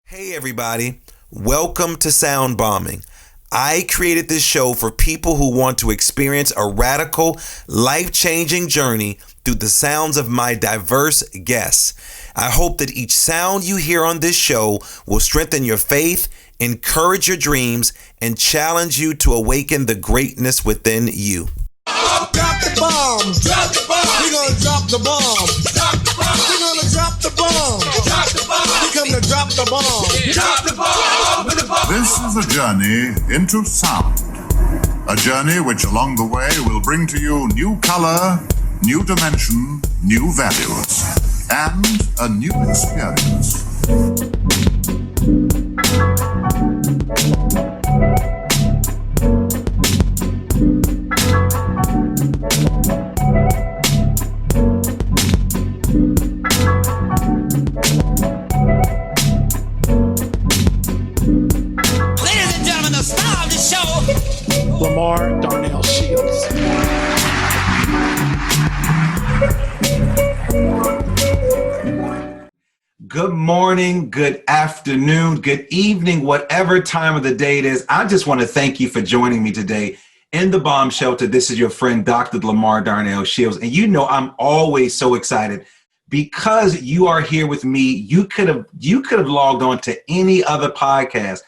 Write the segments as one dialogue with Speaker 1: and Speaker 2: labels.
Speaker 1: Hey everybody, welcome to Sound Bombing. I created this show for people who want to experience a radical, life-changing journey through the sounds of my diverse guests. I hope that each sound you hear on this show will strengthen your faith, encourage your dreams, and challenge you to awaken the greatness within you.
Speaker 2: Drop the bombs. Drop the bomb. We're gonna drop the bomb. Drop the bomb. We're gonna drop the bomb. Drop the bomb. We come to drop the bomb. Drop the bomb.
Speaker 3: This is a journey into sound. A journey which along the way will bring to you new color, new dimension, new values, and a new experience.
Speaker 4: Lamar Darnell Shields.
Speaker 1: Good morning, good afternoon, good evening, whatever time of the day it is. I just want to thank you for joining me today in the Bomb Shelter. This is your friend, Dr. Lamar Darnell Shields. And you know I'm always so excited because you are here with me. You could have logged on to any other podcast.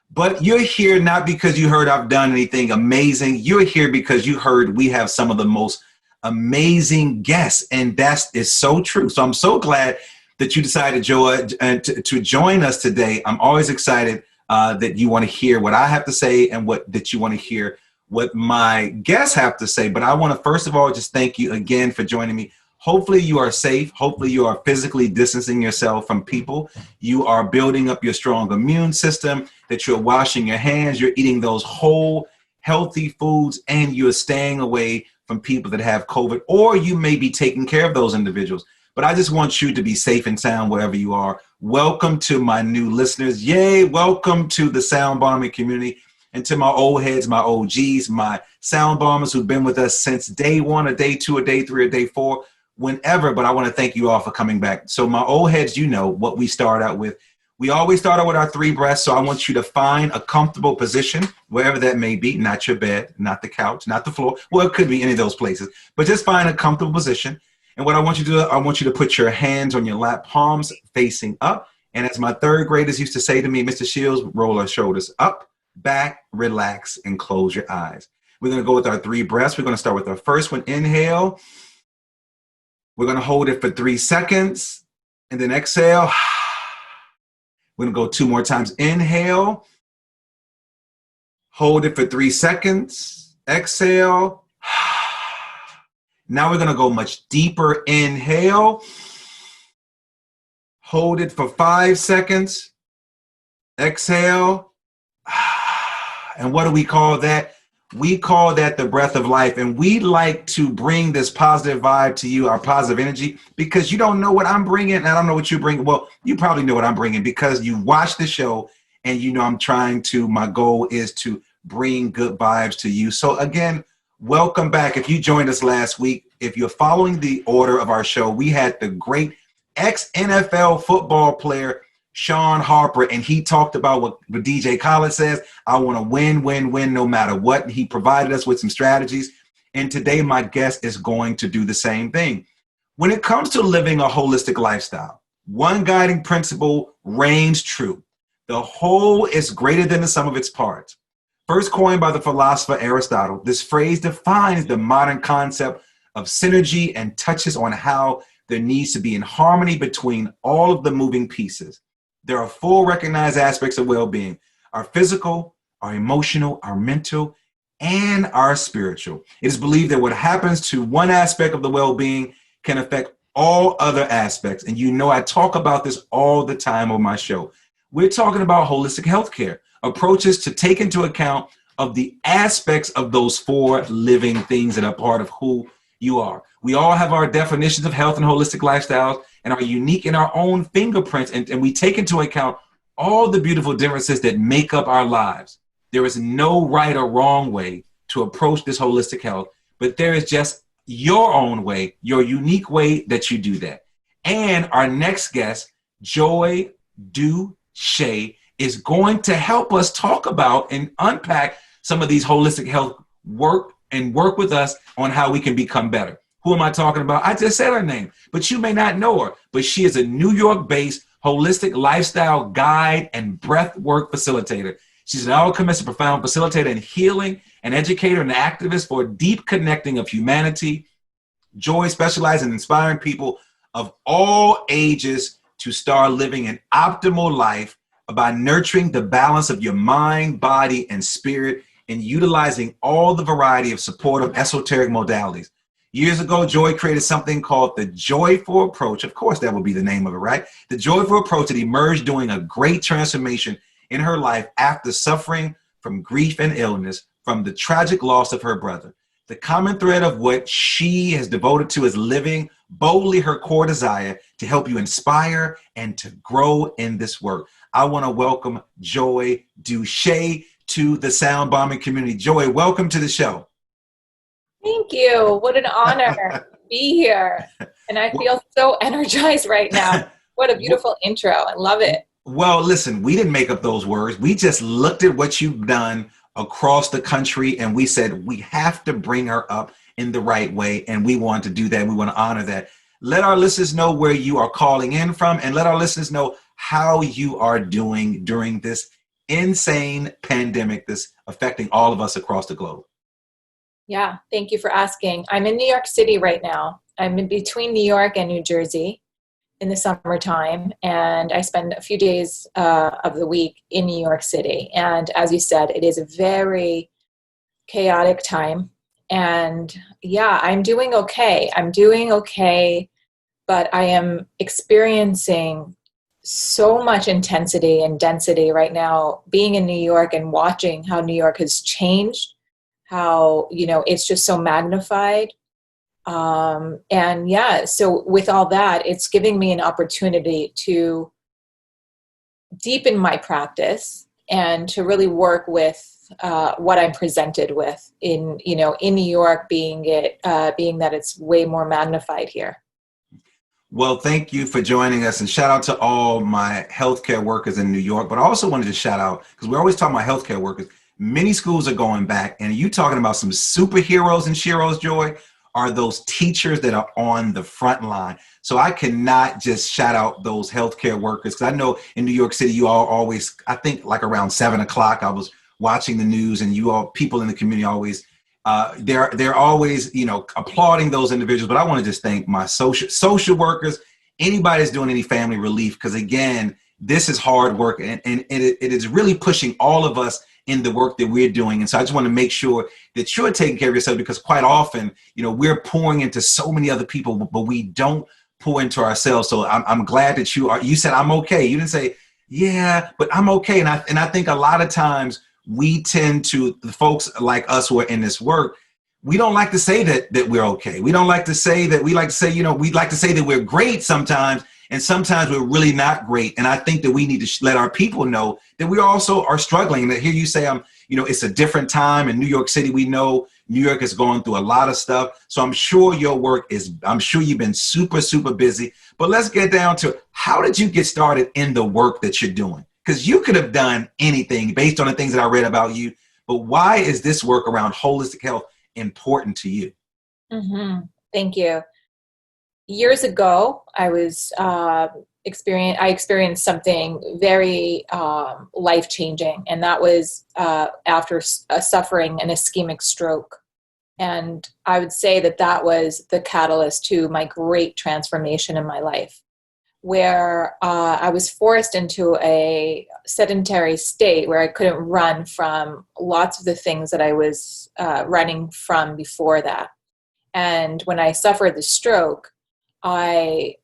Speaker 1: But you're here not because you heard I've done anything amazing. You're here because you heard we have some of the most amazing guests, and that is so true. So I'm so glad that you decided, Joy, to join us today. I'm always excited that you want to hear what I have to say and that you want to hear what my guests have to say. But I want to, first of all, just thank you again for joining me. Hopefully you are safe. Hopefully you are physically distancing yourself from people. You are building up your strong immune system, that you're washing your hands, you're eating those whole, healthy foods, and you're staying away from people that have COVID, or you may be taking care of those individuals. But I just want you to be safe and sound wherever you are. Welcome to my new listeners. Yay, welcome to the Sound Bombing community. And to my old heads, my OGs, my sound bombers who've been with us since day one, or day two, or day three, or day four. Whenever, but I want to thank you all for coming back. So my old heads, you know what we start out with. We always start out with our three breaths. So I want you to find a comfortable position, wherever that may be, not your bed, not the couch, not the floor. Well, it could be any of those places, but just find a comfortable position. And what I want you to do, I want you to put your hands on your lap, palms facing up. And as my third graders used to say to me, Mr. Shields, roll our shoulders up, back, relax, and close your eyes. We're going to go with our three breaths. We're going to start with our first one. Inhale. We're going to hold it for 3 seconds and then exhale. We're going to go 2 more times. Inhale. Hold it for 3 seconds. Exhale. Now we're going to go much deeper. Inhale. Hold it for 5 seconds. Exhale. And what do we call that? We call that the breath of life. And we like to bring this positive vibe to you, our positive energy, because you don't know what I'm bringing. And I don't know what you bring. Well, you probably know what I'm bringing because you watch the show and you know my goal is to bring good vibes to you. So again, welcome back. If you joined us last week, if you're following the order of our show, we had the great ex-NFL football player, Sean Harper, and he talked about what DJ Khaled says. I want to win, win, win, no matter what. He provided us with some strategies. And today my guest is going to do the same thing. When it comes to living a holistic lifestyle, one guiding principle reigns true. The whole is greater than the sum of its parts. First coined by the philosopher Aristotle, this phrase defines the modern concept of synergy and touches on how there needs to be in harmony between all of the moving pieces. There are 4 recognized aspects of well-being: our physical, our emotional, our mental, and our spiritual. It is believed that what happens to one aspect of the well-being can affect all other aspects. And you know I talk about this all the time on my show. We're talking about holistic healthcare, approaches to take into account of the aspects of those 4 living things that are part of who you are. We all have our definitions of health and holistic lifestyles and are unique in our own fingerprints. And we take into account all the beautiful differences that make up our lives. There is no right or wrong way to approach this holistic health, but there is just your own way, your unique way that you do that. And our next guest, Joy Dushey. Dushey is going to help us talk about and unpack some of these holistic health work with us on how we can become better. Who am I talking about? I just said her name, but you may not know her, but she is a New York-based holistic lifestyle guide and breathwork facilitator. She's an alchemist, a profound facilitator in healing, an educator and activist for deep connecting of humanity. Joy specializes in inspiring people of all ages to start living an optimal life by nurturing the balance of your mind, body, and spirit, and utilizing all the variety of supportive esoteric modalities. Years ago, Joy created something called the Joyful Approach. Of course, that would be the name of it, right? The Joyful Approach that emerged during a great transformation in her life after suffering from grief and illness from the tragic loss of her brother. The common thread of what she has devoted to is living boldly her core desire to help you inspire and to grow in this work. I want to welcome Joy Dushey to the Sound Bombing community. Joy, welcome to the show.
Speaker 5: Thank you. What an honor to be here. And I feel so energized right now. What a beautiful intro. I love it.
Speaker 1: Well, listen, we didn't make up those words. We just looked at what you've done across the country and we said, we have to bring her up in the right way. And we want to do that. We want to honor that. Let our listeners know where you are calling in from and let our listeners know how you are doing during this insane pandemic that's affecting all of us across the globe.
Speaker 5: Yeah, thank you for asking. I'm in New York City right now. I'm in between New York and New Jersey in the summertime, and I spend a few days of the week in New York City. And as you said, it is a very chaotic time. And yeah, I'm doing okay. But I am experiencing so much intensity and density right now, being in New York and watching how New York has changed, how, it's just so magnified. And yeah, so with all that, it's giving me an opportunity to deepen my practice and to really work with what I'm presented with in New York, being that it's way more magnified here.
Speaker 1: Well, thank you for joining us, and shout out to all my healthcare workers in New York. But I also wanted to shout out, because we're always talking about healthcare workers, many schools are going back, and you talking about some superheroes and sheroes, Joy, are those teachers that are on the front line. So I cannot just shout out those healthcare workers, because I know in New York City, you all always, I think like around 7 o'clock, I was watching the news, and you all, people in the community always, they're always, applauding those individuals. But I want to just thank my social workers, anybody that's doing any family relief, because again, this is hard work, and it is really pushing all of us in the work that we're doing. And so I just want to make sure that you're taking care of yourself, because quite often, we're pouring into so many other people, but we don't pour into ourselves. So I'm glad that you said, I'm okay. You didn't say, yeah, but I'm okay. And I think a lot of times we tend to, the folks like us who are in this work, we don't like to say that we're okay. We don't like to say that, we like to say, we'd like to say that we're great sometimes, and sometimes we're really not great. And I think that we need to let our people know that we also are struggling. And to hear you say, it's a different time in New York City. We know New York is going through a lot of stuff. So I'm sure your work I'm sure you've been super, super busy. But let's get down to, how did you get started in the work that you're doing? Because you could have done anything based on the things that I read about you. But why is this work around holistic health important to you?
Speaker 5: Mm-hmm. Thank you. Years ago, I experienced something very life-changing, and that was after suffering an ischemic stroke. And I would say that was the catalyst to my great transformation in my life, where I was forced into a sedentary state where I couldn't run from lots of the things that I was running from before that. And when I suffered the stroke, it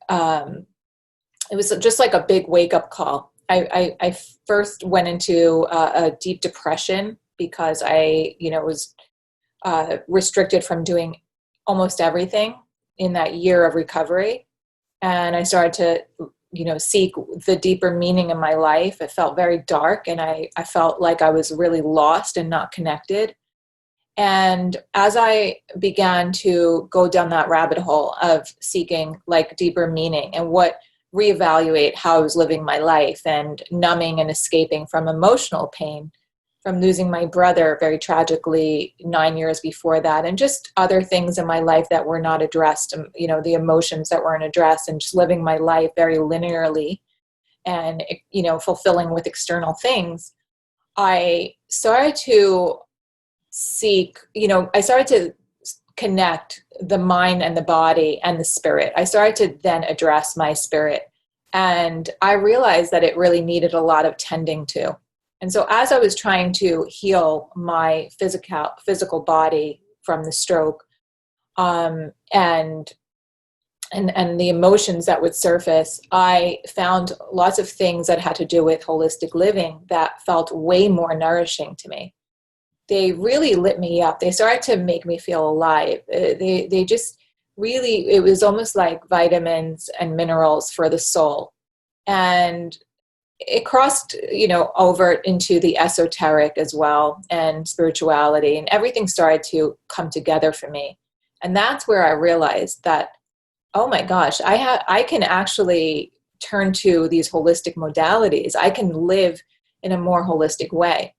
Speaker 5: was just like a big wake-up call. I first went into a deep depression because I, was restricted from doing almost everything in that year of recovery. And I started to, seek the deeper meaning in my life. It felt very dark, and I felt like I was really lost and not connected. And as I began to go down that rabbit hole of seeking like deeper meaning, and what reevaluate how I was living my life, and numbing and escaping from emotional pain from losing my brother very tragically 9 years before that, and just other things in my life that were not addressed, the emotions that weren't addressed, and just living my life very linearly and, fulfilling with external things. I started to I started to connect the mind and the body and the spirit. I started to then address my spirit. And I realized that it really needed a lot of tending to. And so as I was trying to heal my physical body from the stroke, and the emotions that would surface, I found lots of things that had to do with holistic living that felt way more nourishing to me. They really lit me up. They started to make me feel alive. They just really, it was almost like vitamins and minerals for the soul. And it crossed, over into the esoteric as well, and spirituality, and everything started to come together for me. And that's where I realized that, oh my gosh, I can actually turn to these holistic modalities. I can live in a more holistic way.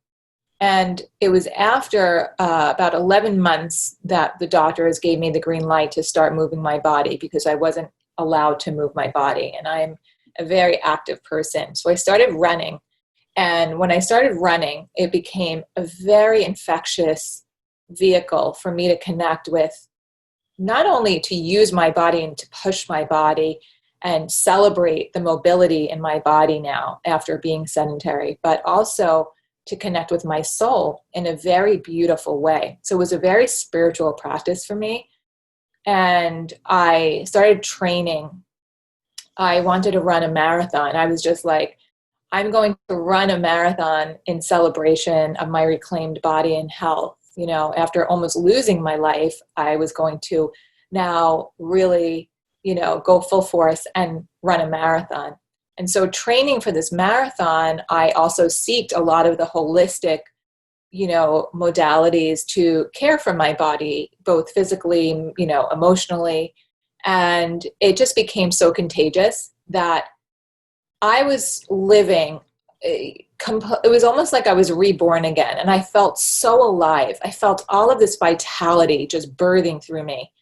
Speaker 5: And it was after about 11 months that the doctors gave me the green light to start moving my body, because I wasn't allowed to move my body. And I'm a very active person. So I started running. And when I started running, it became a very infectious vehicle for me to connect with, not only to use my body and to push my body and celebrate the mobility in my body now after being sedentary, but also to connect with my soul in a very beautiful way. So it was a very spiritual practice for me. And I started training. I wanted to run a marathon. I was just like, I'm going to run a marathon in celebration of my reclaimed body and health. After almost losing my life, I was going to now really, go full force and run a marathon. And so training for this marathon, I also sought a lot of the holistic, modalities to care for my body, both physically, emotionally. And it just became so contagious that I was living, it was almost like I was reborn again. And I felt so alive. I felt all of this vitality just birthing through me.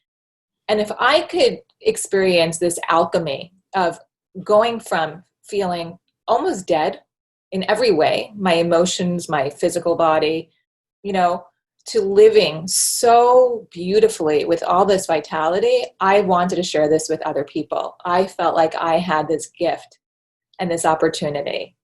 Speaker 5: And if I could experience this alchemy of going from feeling almost dead in every way, my emotions, my physical body, to living so beautifully with all this vitality, I wanted to share this with other people. I felt like I had this gift and this opportunity.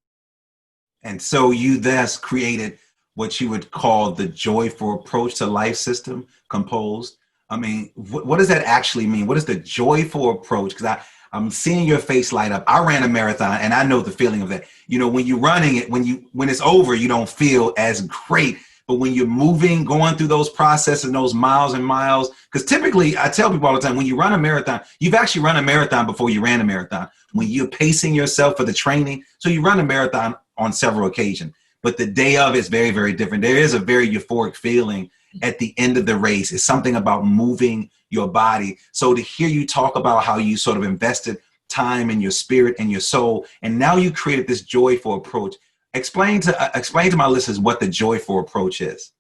Speaker 1: And so you thus created what you would call the joyful approach to life system composed. I mean, what does that actually mean? What is the joyful approach? Because I'm seeing your face light up. I ran a marathon and I know the feeling of that. When you're running it, when it's over, you don't feel as great. But when you're moving, going through those processes, those miles and miles, because typically I tell people all the time, when you run a marathon, you've actually run a marathon before you ran a marathon. When you're pacing yourself for the training, so you run a marathon on several occasions, but the day of is very, very different. There is a very euphoric feeling at the end of the race. It's something about moving your body. So to hear you talk about how you sort of invested time in your spirit and your soul, and now you created this joyful approach. Explain to my listeners what the joyful approach is.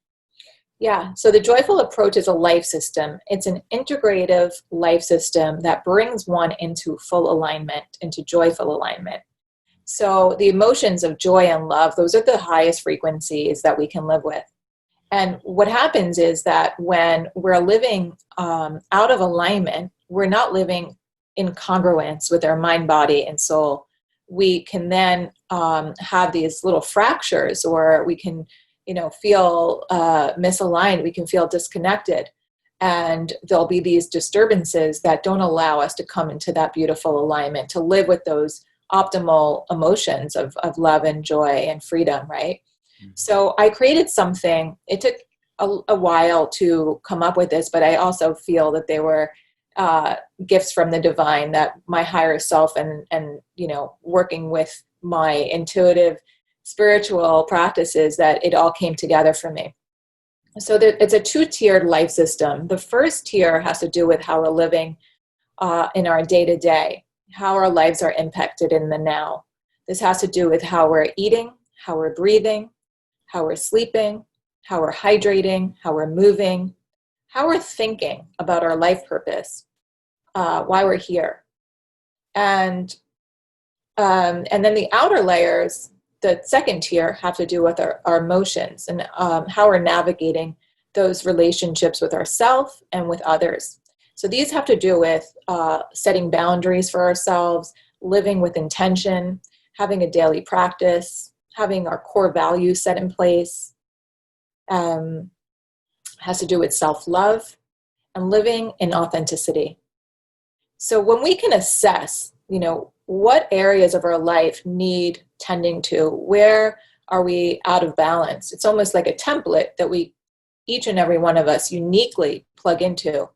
Speaker 5: Yeah, so the joyful approach is a life system. It's an integrative life system that brings one into full alignment, into joyful alignment. So the emotions of joy and love, those are the highest frequencies that we can live with. And what happens is that when we're living out of alignment, we're not living in congruence with our mind, body, and soul. We can then have these little fractures, or we can, feel misaligned. We can feel disconnected. And there'll be these disturbances that don't allow us to come into that beautiful alignment, to live with those optimal emotions of love and joy and freedom, right? Mm-hmm. So I created something. It took a while to come up with this, but I also feel that they were gifts from the divine, that my higher self and working with my intuitive spiritual practices, that it all came together for me. So it's a 2-tiered life system. The first tier has to do with how we're living in our day-to-day. how our lives are impacted in the now. This has to do with how we're eating, how we're breathing, how we're sleeping, how we're hydrating, how we're moving, how we're thinking about our life purpose, why we're here. And then the outer layers, the second tier, have to do with our emotions and how we're navigating those relationships with ourselves and with others. So these have to do with setting boundaries for ourselves, living with intention, having a daily practice, having our core values set in place. Has to do with self-love and living in authenticity. So when we can assess, what areas of our life need tending to, where are we out of balance? It's almost like a template that each and every one of us uniquely plug into.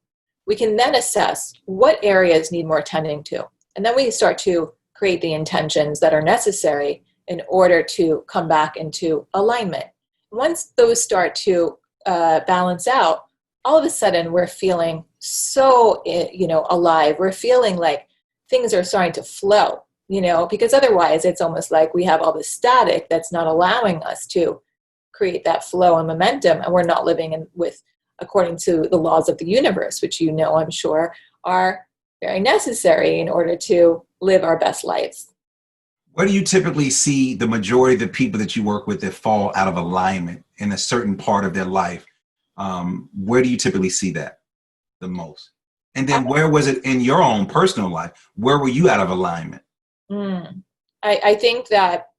Speaker 5: We can then assess what areas need more tending to. And then we start to create the intentions that are necessary in order to come back into alignment. Once those start to balance out, all of a sudden we're feeling so, alive. We're feeling like things are starting to flow, because otherwise it's almost like we have all this static that's not allowing us to create that flow and momentum, and we're not living according to the laws of the universe, which I'm sure are very necessary in order to live our best lives.
Speaker 1: Where do you typically see the majority of the people that you work with that fall out of alignment in a certain part of their life? Where do you typically see that the most? And then where was it in your own personal life? Where were you out of alignment?
Speaker 5: I think that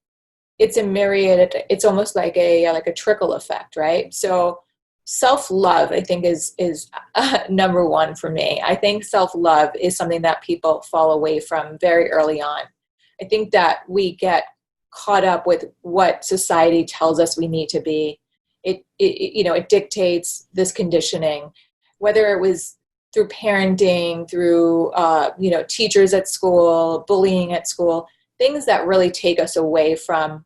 Speaker 5: it's a myriad. It's almost like a trickle effect, right? So self-love, I think, is number one for me. I think self-love is something that people fall away from very early on. I think that we get caught up with what society tells us we need to be. It dictates this conditioning, whether it was through parenting, through teachers at school, bullying at school, things that really take us away from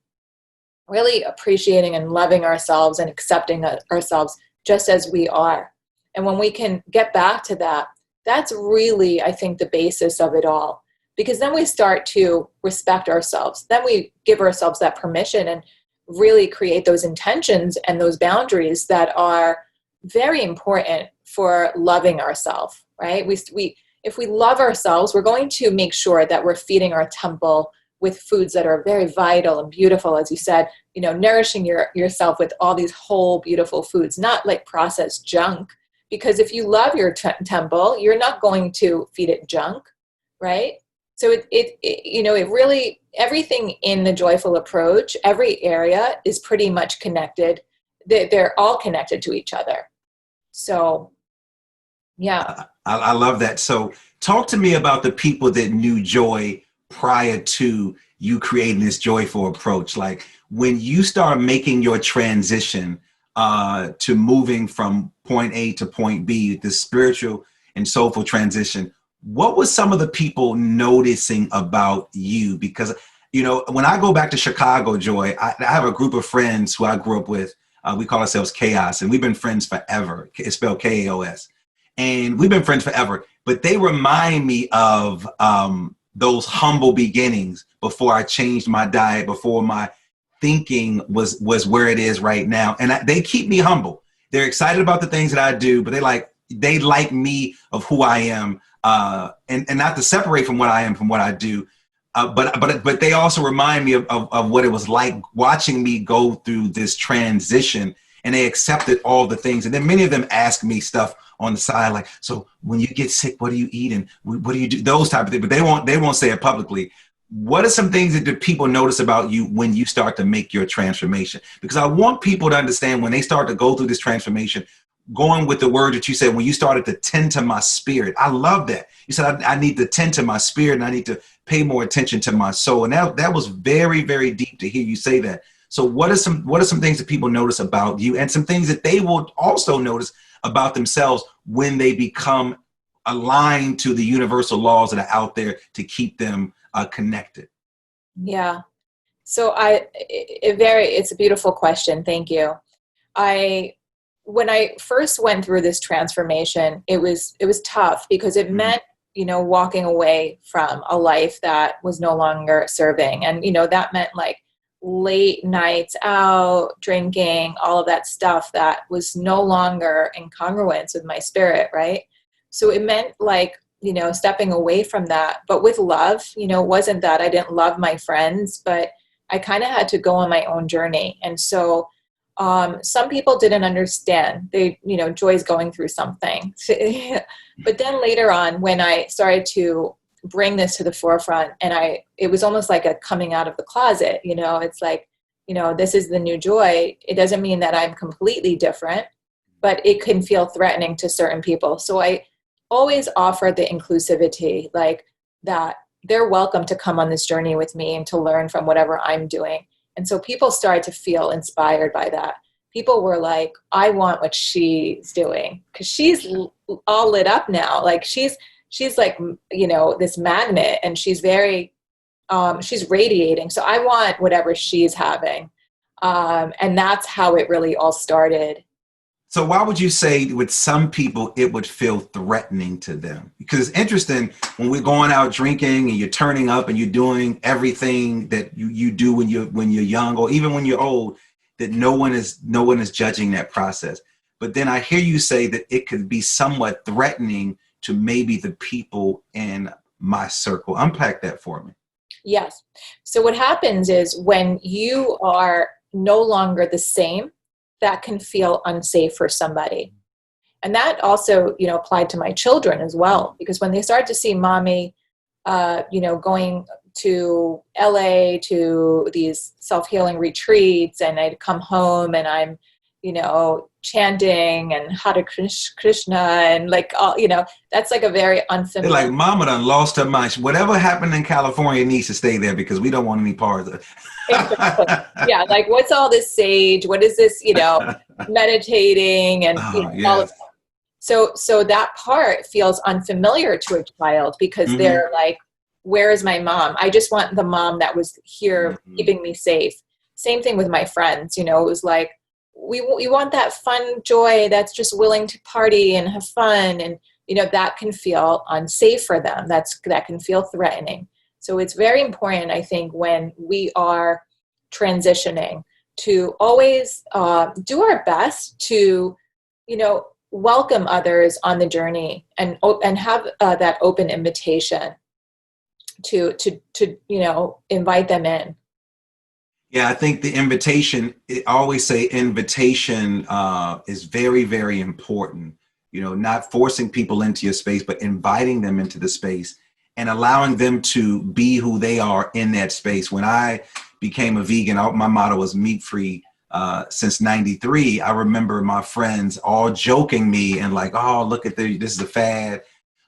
Speaker 5: really appreciating and loving ourselves and accepting ourselves just as we are. And when we can get back to that, that's really, I think, the basis of it all. Because then we start to respect ourselves. Then we give ourselves that permission and really create those intentions and those boundaries that are very important for loving ourselves, right? If we love ourselves, we're going to make sure that we're feeding our temple with foods that are very vital and beautiful, as you said, nourishing yourself with all these whole, beautiful foods, not like processed junk. Because if you love your temple, you're not going to feed it junk, right? So it really, everything in the joyful approach, every area is pretty much connected. They're all connected to each other. So, yeah.
Speaker 1: I love that. So talk to me about the people that knew Joy prior to you creating this joyful approach. Like when you start making your transition to moving from point A to point B, the spiritual and soulful transition, what was some of the people noticing about you? Because, when I go back to Chicago, Joy, I have a group of friends who I grew up with. We call ourselves Chaos, and we've been friends forever. It's spelled K-A-O-S. And we've been friends forever. But they remind me of those humble beginnings before I changed my diet, before my thinking was where it is right now. And they keep me humble. They're excited about the things that I do, but they like me of who I am. And not to separate from what I am from what I do, but they also remind me of what it was like watching me go through this transition, and they accepted all the things. And then many of them ask me stuff on the side, like, so when you get sick, what do you eat and what do you do? Those type of things, but they won't say it publicly. What are some things that do people notice about you when you start to make your transformation? Because I want people to understand when they start to go through this transformation, going with the word that you said, when you started to tend to my spirit. I love that. You said, I need to tend to my spirit and I need to pay more attention to my soul. And that was very, very deep to hear you say that. So what are some things that people notice about you, and some things that they will also notice about themselves when they become aligned to the universal laws that are out there to keep them connected?
Speaker 5: Yeah. So it's a beautiful question. Thank you. When I first went through this transformation, it was tough because it meant walking away from a life that was no longer serving. And, that meant like late nights out, drinking, all of that stuff that was no longer in congruence with my spirit, right? So it meant like, stepping away from that, but with love. It wasn't that I didn't love my friends, but I kind of had to go on my own journey. And so some people didn't understand. Joy's going through something. But then later on, when I started to bring this to the forefront, and it was almost like a coming out of the closet, it's like, this is the new Joy. It doesn't mean that I'm completely different, but it can feel threatening to certain people. So I always offer the inclusivity, like that they're welcome to come on this journey with me and to learn from whatever I'm doing. And so people started to feel inspired by that. People were like, I want what she's doing, because she's all lit up now. Like she's like, this magnet, and she's very, she's radiating. So I want whatever she's having. And that's how it really all started.
Speaker 1: So why would you say with some people it would feel threatening to them? Because it's interesting when we're going out drinking and you're turning up and you're doing everything that you do when you're young, or even when you're old, that no one is judging that process. But then I hear you say that it could be somewhat threatening to maybe the people in my circle. Unpack that for me.
Speaker 5: Yes. So what happens is when you are no longer the same, that can feel unsafe for somebody. And that also, applied to my children as well, because when they start to see mommy, going to LA to these self-healing retreats, and I'd come home and I'm, chanting and Hare Krishna and like, all, that's like a very unfamiliar.
Speaker 1: They're like, Mama done lost her mind. Whatever happened in California needs to stay there because we don't want any parts of it.
Speaker 5: Exactly. Yeah, like what's all this sage? What is this, meditating and all of that. So that part feels unfamiliar to a child because they're like, where is my mom? I just want the mom that was here keeping me safe. Same thing with my friends. It was like, we want that fun Joy that's just willing to party and have fun. And, that can feel unsafe for them. That can feel threatening. So it's very important, I think, when we are transitioning to always do our best to, welcome others on the journey and have that open invitation to invite them in.
Speaker 1: Yeah, I think the invitation, I always say invitation is very, very important. Not forcing people into your space, but inviting them into the space and allowing them to be who they are in that space. When I became a vegan, my motto was meat free since 93. I remember my friends all joking me and like, oh, look at this is a fad,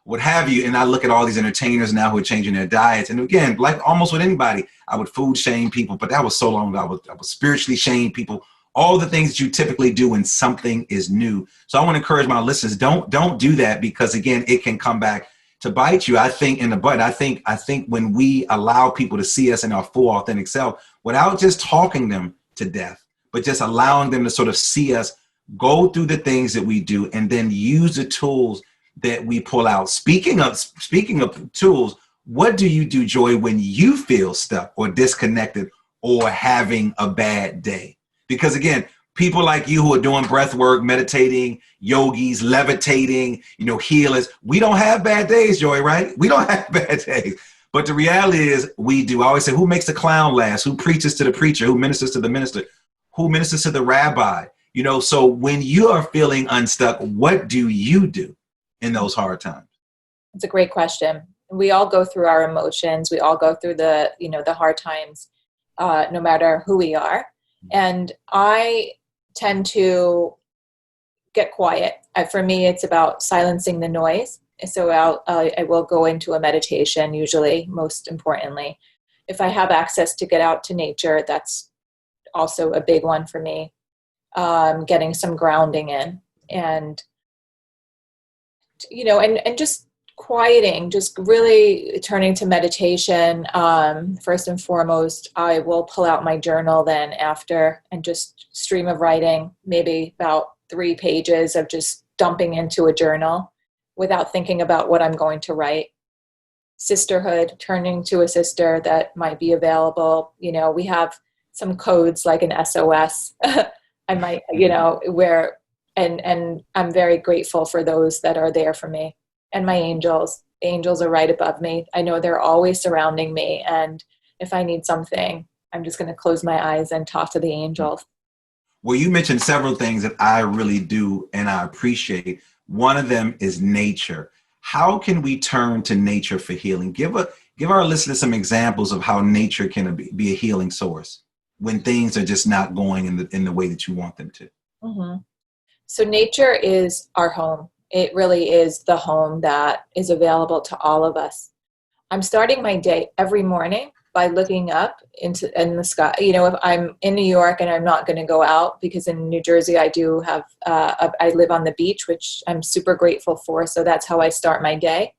Speaker 1: what have you. And I look at all these entertainers now who are changing their diets. And again, like almost with anybody, I would food shame people, but that was so long ago. I would spiritually shame people, all the things that you typically do when something is new. So I want to encourage my listeners, don't do that, because again, it can come back to bite you. I think in the butt. I think when we allow people to see us in our full authentic self, without just talking them to death, but just allowing them to sort of see us go through the things that we do and then use the tools that we pull out. Speaking of tools, what do you do, Joy, when you feel stuck or disconnected or having a bad day? Because again, people like you who are doing breath work, meditating, yogis, levitating, healers, we don't have bad days, Joy, right? We don't have bad days. But the reality is we do. I always say, who makes the clown laugh? Who preaches to the preacher? Who ministers to the minister? Who ministers to the rabbi? So when you are feeling unstuck, what do you do in those hard times?
Speaker 5: It's a great question. We all go through our emotions. We all go through the hard times, no matter who we are. And I tend to get quiet. For me, it's about silencing the noise. So I will go into a meditation, usually, most importantly. If I have access to get out to nature, that's also a big one for me. Getting some grounding in and just quieting, just really turning to meditation. First and foremost, I will pull out my journal then after and just stream of writing, maybe about 3 pages of just dumping into a journal without thinking about what I'm going to write. Sisterhood, turning to a sister that might be available. You know, we have some codes like an SOS. I might, you know, where, and I'm very grateful for those that are there for me. And my angels. Angels are right above me. I know they're always surrounding me. And if I need something, I'm just going to close my eyes and talk to the angels.
Speaker 1: Well, you mentioned several things that I really do and I appreciate. One of them is nature. How can we turn to nature for healing? Give our listeners some examples of how nature can be a healing source when things are just not going in the way that you want them to.
Speaker 5: Mm-hmm. So nature is our home. It really is the home that is available to all of us. I'm starting my day every morning by looking up in the sky. You know, if I'm in New York and I'm not going to go out, because in New Jersey I do have, I live on the beach, which I'm super grateful for. So that's how I start my day.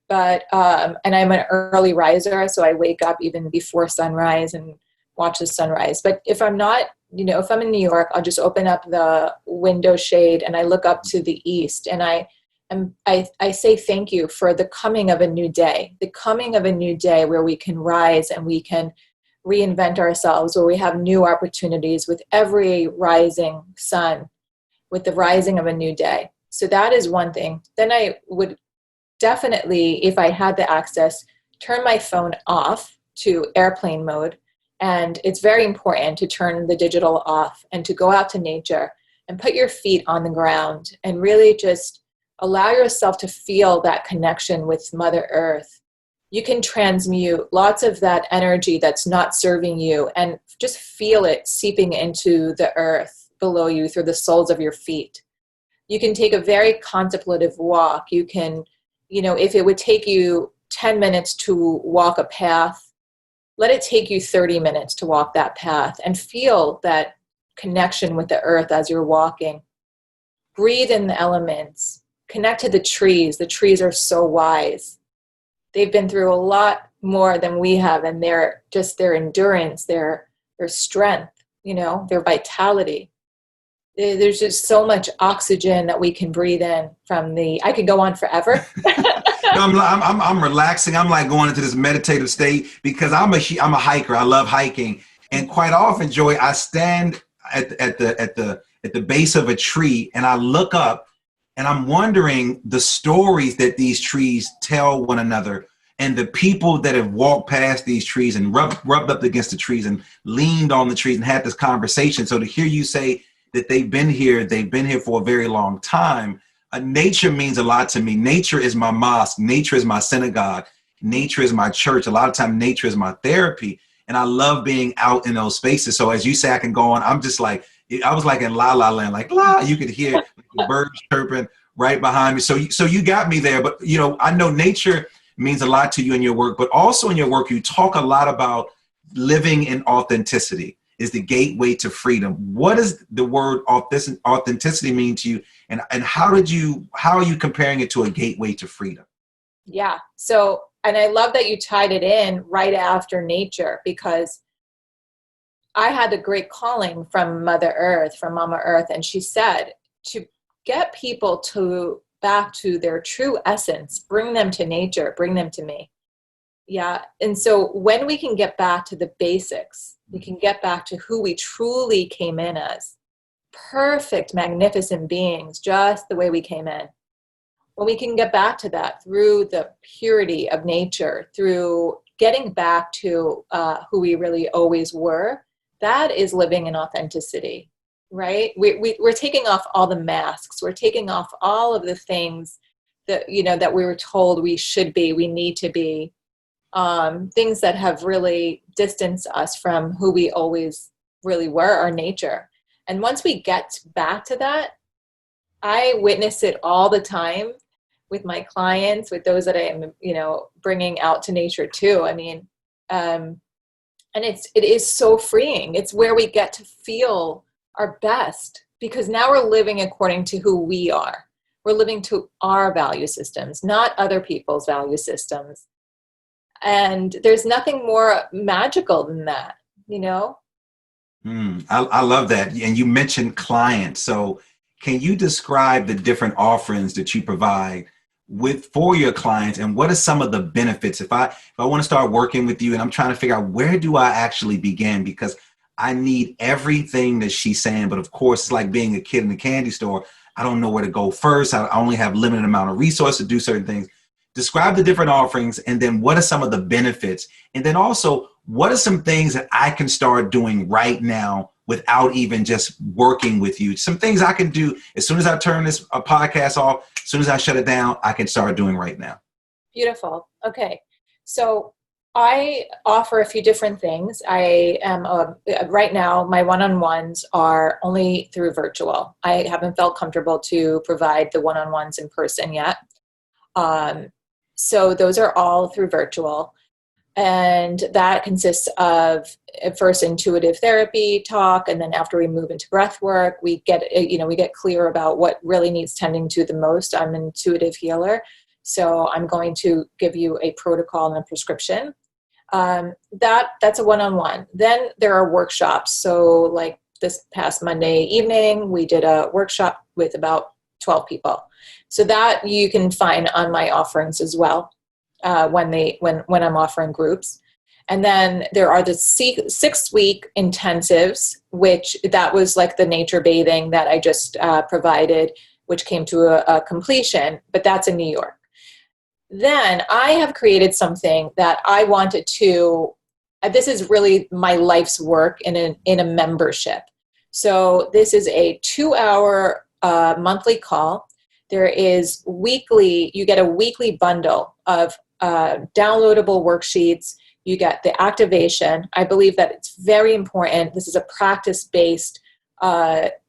Speaker 5: But, and I'm an early riser, so I wake up even before sunrise and watch the sunrise. But if I'm not, you know, if I'm in New York, I'll just open up the window shade and I look up to the east, and I say thank you for the coming of a new day, where we can rise and we can reinvent ourselves, where we have new opportunities with every rising sun, with the rising of a new day. So that is one thing. Then I would definitely, if I had the access, turn my phone off to airplane mode. And it's very important to turn the digital off and to go out to nature and put your feet on the ground and really just allow yourself to feel that connection with Mother Earth. You can transmute lots of that energy that's not serving you and just feel it seeping into the earth below you through the soles of your feet. You can take a very contemplative walk. You can, you know, if it would take you 10 minutes to walk a path, let it take you 30 minutes to walk that path and feel that connection with the earth as you're walking. Breathe in the elements. Connect to the trees. The trees are so wise. They've been through a lot more than we have, and their endurance, their strength, you know, their vitality. There's just so much oxygen that we can breathe in from I could go on forever.
Speaker 1: I'm relaxing. I'm like going into this meditative state because I'm a hiker. I love hiking, and quite often, Joy, I stand at the base of a tree and I look up, and I'm wondering the stories that these trees tell one another, and the people that have walked past these trees and rubbed up against the trees and leaned on the trees and had this conversation. So to hear you say that they've been here for a very long time. Nature means a lot to me. Nature is my mosque. Nature is my synagogue. Nature is my church. A lot of time, nature is my therapy. And I love being out in those spaces. So as you say, I can go on. I'm just like, I was like in La La Land, like, la, you could hear the birds chirping right behind me. So you got me there. But, you know, I know nature means a lot to you in your work, but also in your work, you talk a lot about living in authenticity is the gateway to freedom. What does the word authenticity mean to you? And how are you comparing it to a gateway to freedom?
Speaker 5: Yeah. So, and I love that you tied it in right after nature, because I had a great calling from Mother Earth, from Mama Earth. And she said to get people back to their true essence, bring them to nature, bring them to me. Yeah. And so when we can get back to the basics, we can get back to who we truly came in as, perfect, magnificent beings, just the way we came in. When we can get back to that through the purity of nature, through getting back to who we really always were, that is living in authenticity, right? We're taking off all the masks. We're taking off all of the things that, you know, that we were told we should be, we need to be. Things that have really distanced us from who we always really were, our nature. And once we get back to that, I witness it all the time with my clients, with those that I am, you know, bringing out to nature too. I mean, and it is so freeing. It's where we get to feel our best, because now we're living according to who we are. We're living to our value systems, not other people's value systems. And there's nothing more magical than that, you know?
Speaker 1: I love that. And you mentioned clients. So can you describe the different offerings that you provide for your clients, and what are some of the benefits? If I want to start working with you and I'm trying to figure out where do I actually begin, because I need everything that she's saying, but of course it's like being a kid in the candy store. I don't know where to go first. I only have limited amount of resources to do certain things. Describe the different offerings, and then what are some of the benefits? And then also, what are some things that I can start doing right now without even just working with you? Some things I can do as soon as I turn this podcast off, as soon as I shut it down, I can start doing right now.
Speaker 5: Beautiful. Okay. So I offer a few different things. I am right now, my one-on-ones are only through virtual. I haven't felt comfortable to provide the one-on-ones in person yet. So those are all through virtual. And that consists of first intuitive therapy talk. And then after we move into breath work, we get clear about what really needs tending to the most. I'm an intuitive healer. So I'm going to give you a protocol and a prescription. That's a one-on-one. Then there are workshops. So like this past Monday evening, we did a workshop with about 12 people. So that you can find on my offerings as well, when I'm offering groups. And then there are the 6-week intensives, which that was like the nature bathing that I just provided, which came to a completion, but that's in New York. Then I have created something that I wanted to, this is really my life's work in a membership. So this is a 2-hour monthly call. There is you get a weekly bundle of downloadable worksheets. You get the activation. I believe that it's very important. This is a practice-based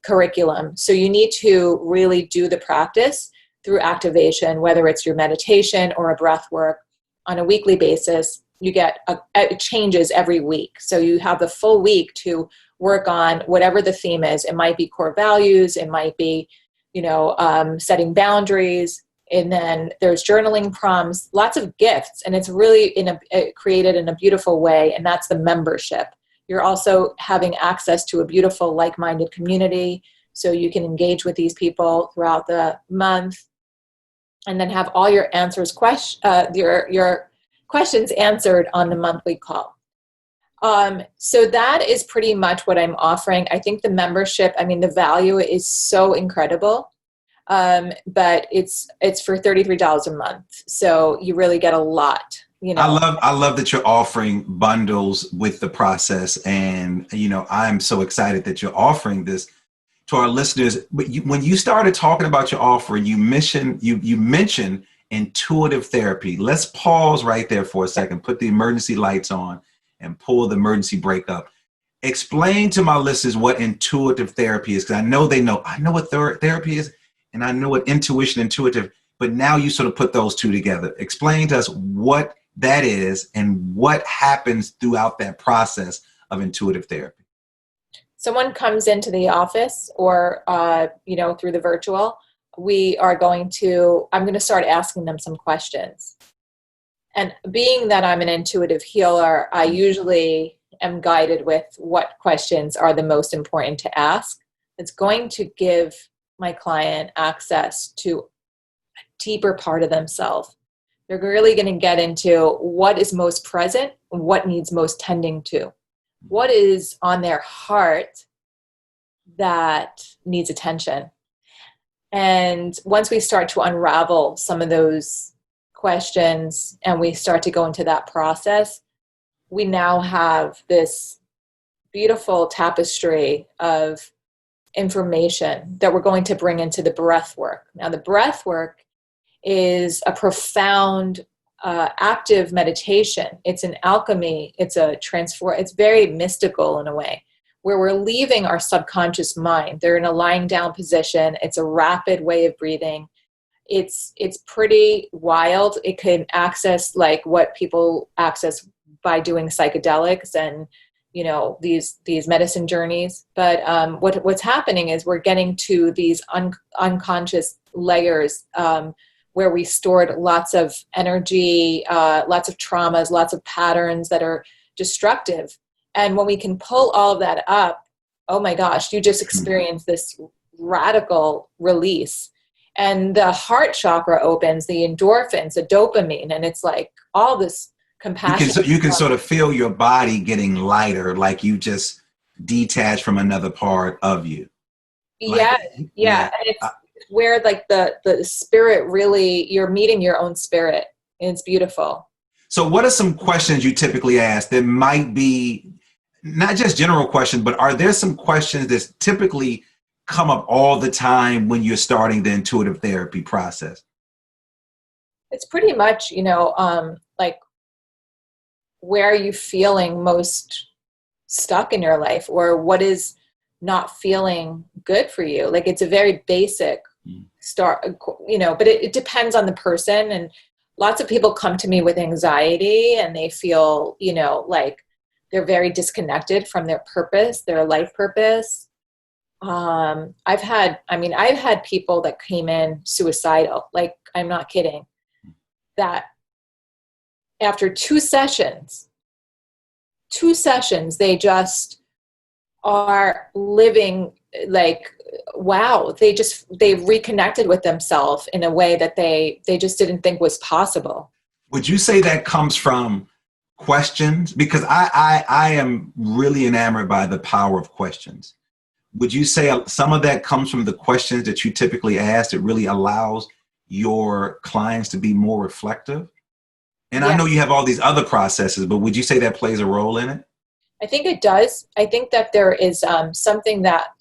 Speaker 5: curriculum. So you need to really do the practice through activation, whether it's your meditation or a breath work on a weekly basis. You get it changes every week. So you have the full week to work on whatever the theme is. It might be core values. It might be, setting boundaries. And then there's journaling prompts, lots of gifts. And it's really created in a beautiful way. And that's the membership. You're also having access to a beautiful like-minded community. So you can engage with these people throughout the month and then have all your your questions answered on the monthly call. So that is pretty much what I'm offering. I think the membership, the value is so incredible. But it's for $33 a month. So you really get a lot,
Speaker 1: I love that you're offering bundles with the process. And, I'm so excited that you're offering this to our listeners. But when you started talking about your offer, you mentioned intuitive therapy. Let's pause right there for a second, put the emergency lights on and pull the emergency brake up. Explain to my listeners what intuitive therapy is, because I know what therapy is. And I know what intuitive, but now you sort of put those two together. Explain to us what that is and what happens throughout that process of intuitive therapy.
Speaker 5: Someone comes into the office or, through the virtual, I'm going to start asking them some questions. And being that I'm an intuitive healer, I usually am guided with what questions are the most important to ask. It's going to give my client access to a deeper part of themselves. They're really going to get into what is most present, what needs most tending to, what is on their heart that needs attention. And once we start to unravel some of those questions and we start to go into that process, we now have this beautiful tapestry of information that we're going to bring into the breath work. Now, the breath work is a profound, active meditation. It's an alchemy. It's it's very mystical in a way, where we're leaving our subconscious mind. They're in a lying down position. It's a rapid way of breathing. It's pretty wild. It can access like what people access by doing psychedelics and these medicine journeys. But what's happening is we're getting to these unconscious layers where we stored lots of energy, lots of traumas, lots of patterns that are destructive. And when we can pull all of that up, oh my gosh, you just experience this radical release. and the heart chakra opens, the endorphins, the dopamine, and it's like all this compassion.
Speaker 1: You can sort of feel your body getting lighter, like you just detach from another part of you.
Speaker 5: Yeah, yeah. And it's where like the spirit really, you're meeting your own spirit, and it's beautiful.
Speaker 1: So what are some questions you typically ask that might be not just general questions, but are there some questions that typically come up all the time when you're starting the intuitive therapy process?
Speaker 5: It's pretty much, like, where are you feeling most stuck in your life, or what is not feeling good for you? Like, it's a very basic start, but it depends on the person. And lots of people come to me with anxiety, and they feel, like they're very disconnected from their purpose, their life purpose. I've had people that came in suicidal, like, I'm not kidding, that after two sessions, they just are living like, wow, they've reconnected with themselves in a way that they just didn't think was possible.
Speaker 1: Would you say that comes from questions? Because I am really enamored by the power of questions. Would you say some of that comes from the questions that you typically ask that really allows your clients to be more reflective? And yeah. I know you have all these other processes, but would you say that plays a role in it?
Speaker 5: I think it does. I think that there is something that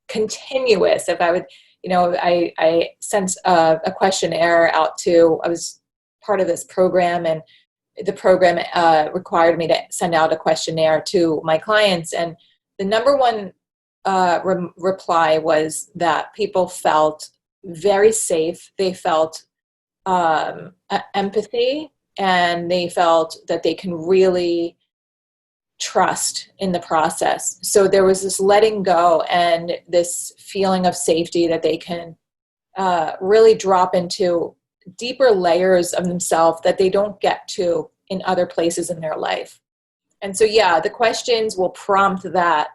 Speaker 5: continuous. If I would, I sent a questionnaire out to, I was part of this program, and the program required me to send out a questionnaire to my clients. And the number one reply was that people felt very safe. They felt empathy, and they felt that they can really trust in the process. So there was this letting go and this feeling of safety that they can really drop into deeper layers of themselves that they don't get to in other places in their life. And so, yeah, the questions will prompt that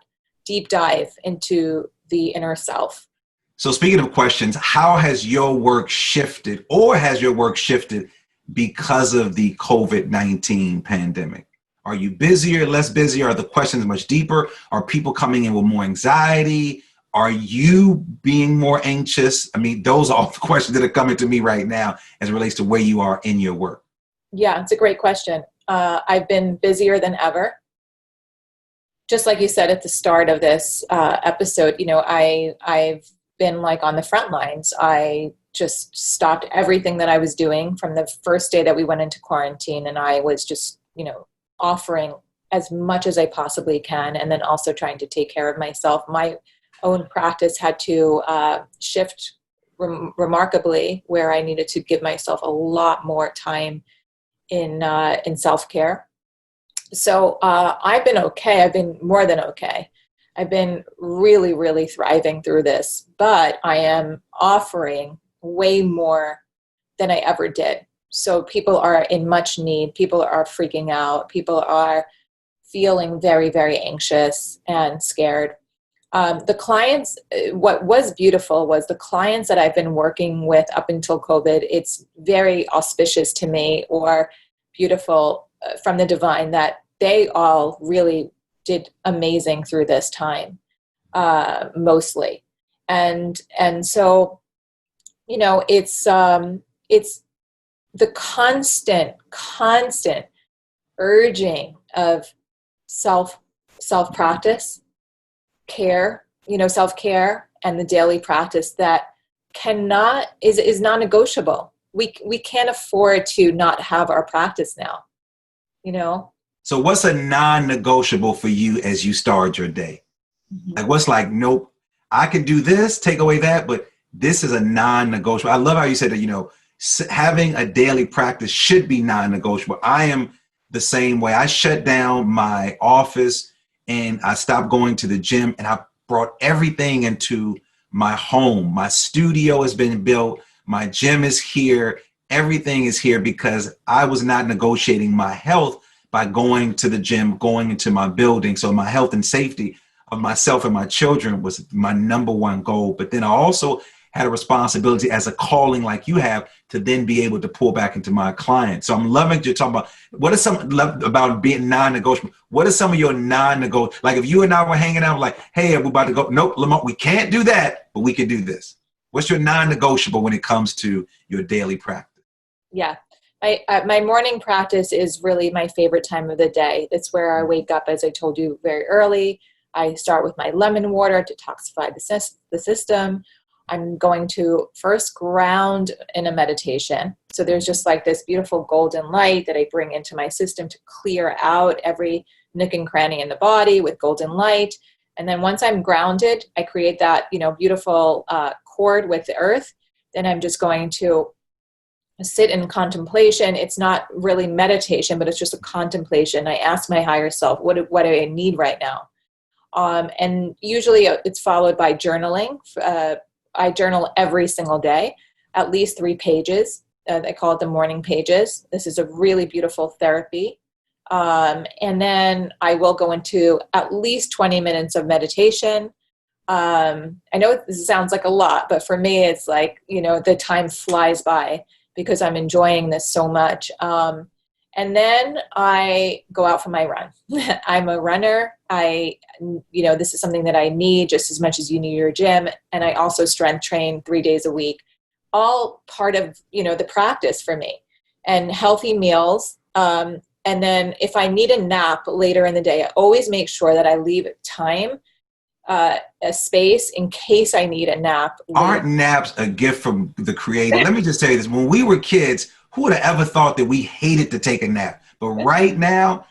Speaker 5: deep dive into the inner self.
Speaker 1: So speaking of questions, how has your work shifted, or has your work shifted because of the COVID-19 pandemic? Are you busier, less busy? Are the questions much deeper? Are people coming in with more anxiety? Are you being more anxious? I mean, those are all the questions that are coming to me right now as it relates to where you are in your work.
Speaker 5: Yeah, it's a great question. I've been busier than ever. Just like you said at the start of this episode, I've been like on the front lines. I just stopped everything that I was doing from the first day that we went into quarantine, and I was just, offering as much as I possibly can, and then also trying to take care of myself. My own practice had to shift remarkably, where I needed to give myself a lot more time in self-care. So I've been okay. I've been more than okay. I've been really, really thriving through this, but I am offering way more than I ever did. So people are in much need. People are freaking out. People are feeling very, very anxious and scared. The clients, what was beautiful was the clients that I've been working with up until COVID, it's very auspicious to me, or beautiful from the divine, that they all really did amazing through this time, mostly. And so, it's the constant urging of self-practice, care, self-care, and the daily practice that is non-negotiable. We can't afford to not have our practice now,
Speaker 1: So what's a non-negotiable for you as you start your day? Mm-hmm. Like, what's like, nope, I can do this, take away that, but this is a non-negotiable. I love how you said that, having a daily practice should be non-negotiable. I am the same way. I shut down my office and I stopped going to the gym, and I brought everything into my home. My studio has been built. My gym is here. Everything is here because I was not negotiating my health by going to the gym, going into my building. So my health and safety of myself and my children was my number one goal. But then I also had a responsibility as a calling like you have to then be able to pull back into my clients. So I'm loving you're talking about what is some about being non-negotiable. What are some of your non-negotiable? Like if you and I were hanging out, like, hey, we're about to go. Nope, Lamar, we can't do that, but we can do this. What's your non-negotiable when it comes to your daily practice?
Speaker 5: Yeah. My morning practice is really my favorite time of the day. That's where I wake up, as I told you, very early. I start with my lemon water to detoxify the system. I'm going to first ground in a meditation. So there's just like this beautiful golden light that I bring into my system to clear out every nook and cranny in the body with golden light. And then once I'm grounded, I create that, beautiful cord with the earth. Then I'm just going to sit in contemplation. It's not really meditation, but it's just a contemplation. I ask my higher self, what do I need right now? And usually it's followed by journaling. I journal every single day, at least 3 pages. I call it the morning pages. This is a really beautiful therapy. And then I will go into at least 20 minutes of meditation. I know this sounds like a lot, but for me, it's like, the time flies by because I'm enjoying this so much. And then I go out for my run. I'm a runner. This is something that I need just as much as you need your gym. And I also strength train 3 days a week, all part of, the practice for me. And healthy meals. And then if I need a nap later in the day, I always make sure that I leave time, a space in case I need a nap.
Speaker 1: Aren't naps a gift from the Creator? Let me just tell you this. When we were kids, who would have ever thought that we hated to take a nap? But right now,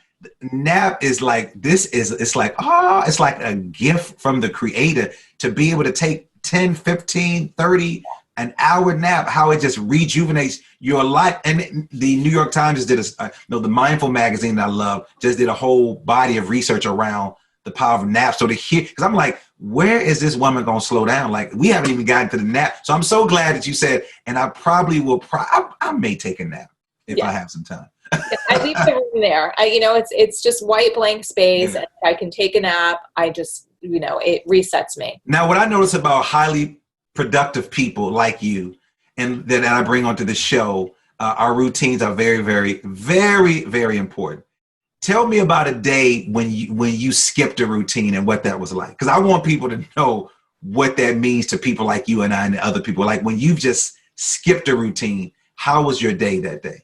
Speaker 1: nap is like, it's like a gift from the Creator to be able to take 10, 15, 30, an hour nap, how it just rejuvenates your life. And the New York Times just did the Mindful magazine that I love, just did a whole body of research around the power of naps. So to hear, because I'm like, where is this woman going to slow down? Like, we haven't even gotten to the nap. So I'm so glad that you said, and I probably will, I may take a nap if I have some time.
Speaker 5: I leave the room there. It's just white blank space, and I can take a nap. I just, it resets me.
Speaker 1: Now, what I notice about highly productive people like you, and that I bring onto the show, our routines are very, very, very, very important. Tell me about a day when you skipped a routine and what that was like. Because I want people to know what that means to people like you and I and other people. Like when you've just skipped a routine, how was your day that day?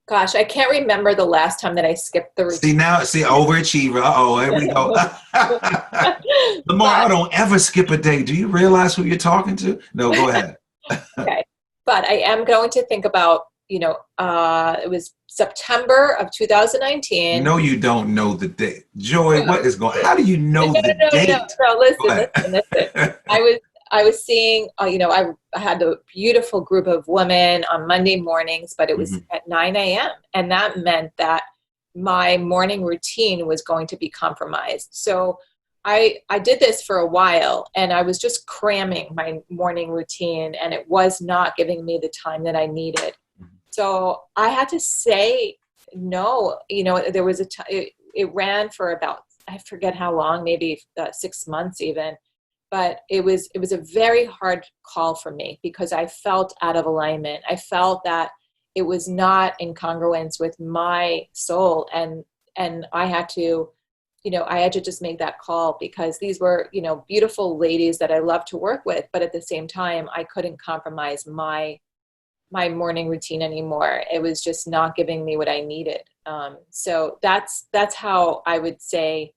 Speaker 5: Gosh, I can't remember the last time that I skipped the routine.
Speaker 1: See, overachiever. Uh-oh, here we go. Lamar, I don't ever skip a day. Do you realize who you're talking to? No, go ahead.
Speaker 5: Okay. But I am going to think about, it was September of 2019.
Speaker 1: No, you don't know the date. Joy, what is going on? How do you know the date?
Speaker 5: No, listen. I was seeing, I had a beautiful group of women on Monday mornings, but it was at 9 a.m. And that meant that my morning routine was going to be compromised. So I did this for a while, and I was just cramming my morning routine, and it was not giving me the time that I needed. So I had to say no. There was it ran for about, I forget how long, maybe 6 months even. But it was a very hard call for me because I felt out of alignment. I felt that it was not in congruence with my soul, and I had to, just make that call because these were, beautiful ladies that I love to work with, but at the same time, I couldn't compromise my morning routine anymore. It was just not giving me what I needed. So that's how I would say,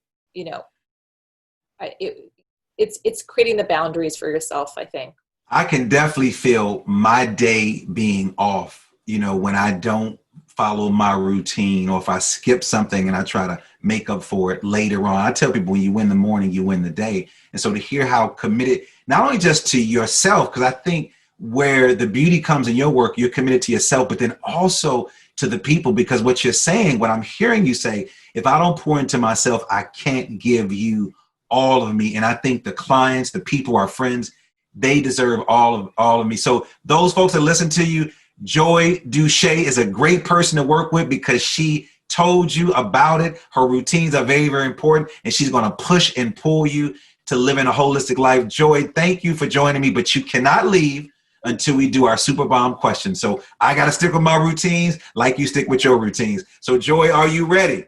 Speaker 5: it's creating the boundaries for yourself, I think.
Speaker 1: I can definitely feel my day being off, when I don't follow my routine, or if I skip something and I try to make up for it later on. I tell people, when you win the morning, you win the day. And so to hear how committed, not only just to yourself, because I think where the beauty comes in your work, you're committed to yourself, but then also to the people, because what you're saying, what I'm hearing you say, if I don't pour into myself, I can't give you all of me. And I think the clients, the people, our friends, they deserve all of me. So those folks that listen to you, Joy Dushey is a great person to work with because she told you about it. Her routines are very, very important, and she's going to push and pull you to living a holistic life. Joy, thank you for joining me, but you cannot leave until we do our super bomb question. So I got to stick with my routines like you stick with your routines. So Joy, are you ready?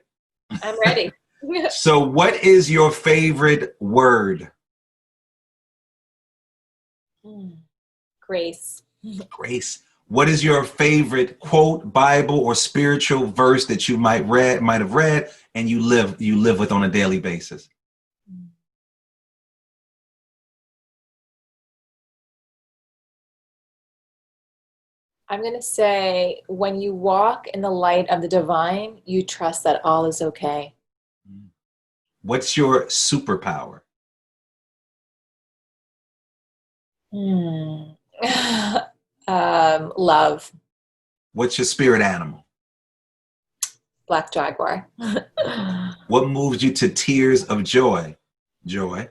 Speaker 5: I'm ready.
Speaker 1: So what is your favorite word?
Speaker 5: Grace.
Speaker 1: Grace. What is your favorite quote, Bible, or spiritual verse that you might have read and you live with on a daily basis?
Speaker 5: I'm going to say, when you walk in the light of the divine, you trust that all is okay.
Speaker 1: What's your superpower?
Speaker 5: Love.
Speaker 1: What's your spirit animal?
Speaker 5: Black jaguar.
Speaker 1: What moves you to tears of joy? Joy.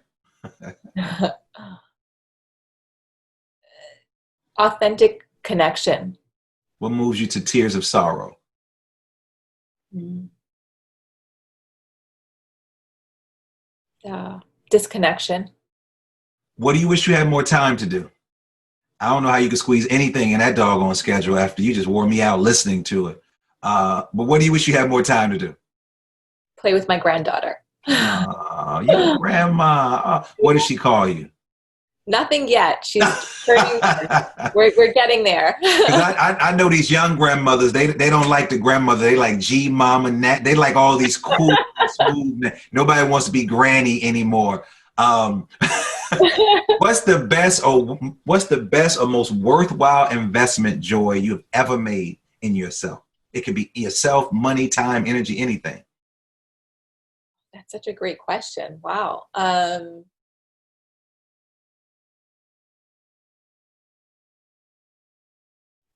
Speaker 5: Authentic connection.
Speaker 1: What moves you to tears of sorrow?
Speaker 5: Disconnection.
Speaker 1: What do you wish you had more time to do? I don't know how you could squeeze anything in that doggone schedule after you just wore me out listening to it. But what do you wish you had more time to do?
Speaker 5: Play with my granddaughter.
Speaker 1: Your grandma. What does she call you?
Speaker 5: Nothing yet. She's 30. We're getting there.
Speaker 1: I know these young grandmothers. They don't like the grandmother. They like G mama. They like all these cool, smooth. Nobody wants to be granny anymore. What's the best or most worthwhile investment, Joy, you've ever made in yourself? It could be yourself, money, time, energy, anything.
Speaker 5: That's such a great question. Wow.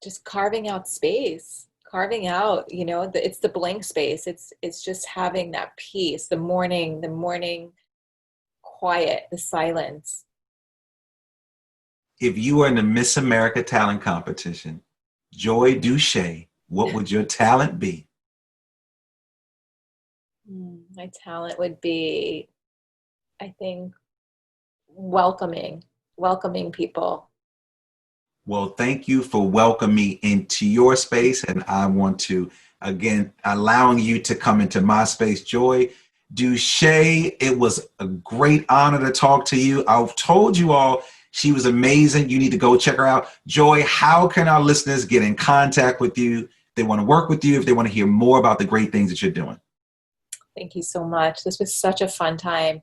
Speaker 5: Just carving out space, carving out, it's the blank space. It's just having that peace, the morning quiet, the silence.
Speaker 1: If you were in the Miss America talent competition, Joy Dushey, what would your talent be?
Speaker 5: My talent would be, I think, welcoming people.
Speaker 1: Well, thank you for welcoming me into your space. And I want to, again, allowing you to come into my space. Joy Dushey, it was a great honor to talk to you. I've told you all she was amazing. You need to go check her out. Joy, how can our listeners get in contact with you if they want to work with you, if they want to hear more about the great things that you're doing?
Speaker 5: Thank you so much. This was such a fun time.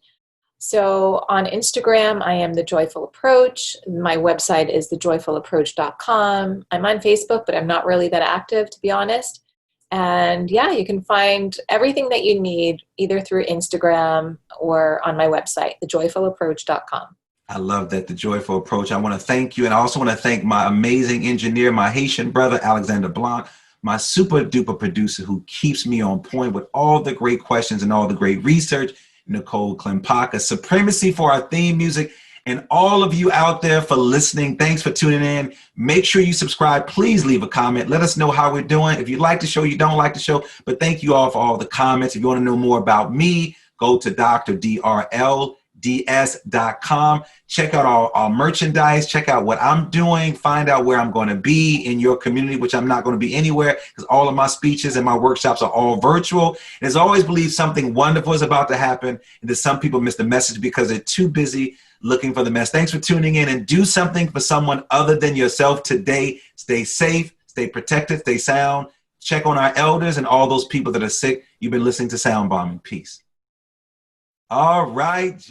Speaker 5: So on Instagram, I am The Joyful Approach. My website is thejoyfulapproach.com. I'm on Facebook, but I'm not really that active, to be honest. And yeah, you can find everything that you need either through Instagram or on my website, thejoyfulapproach.com.
Speaker 1: I love that, The Joyful Approach. I want to thank you. And I also want to thank my amazing engineer, my Haitian brother, Alexander Blanc, my super duper producer who keeps me on point with all the great questions and all the great research, Nicole Klempaka. Supremacy for our theme music. And all of you out there for listening, thanks for tuning in. Make sure you subscribe. Please leave a comment. Let us know how we're doing. If you like the show, you don't like the show. But thank you all for all the comments. If you want to know more about me, go to drdrlds.com. Check out our merchandise. Check out what I'm doing. Find out where I'm going to be in your community, which I'm not going to be anywhere because all of my speeches and my workshops are all virtual. And as always, believe something wonderful is about to happen. And that some people miss the message because they're too busy looking for the mess. Thanks for tuning in, and do something for someone other than yourself today. Stay safe, stay protected, stay sound. Check on our elders and all those people that are sick. You've been listening to Sound Bombing. Peace. All right.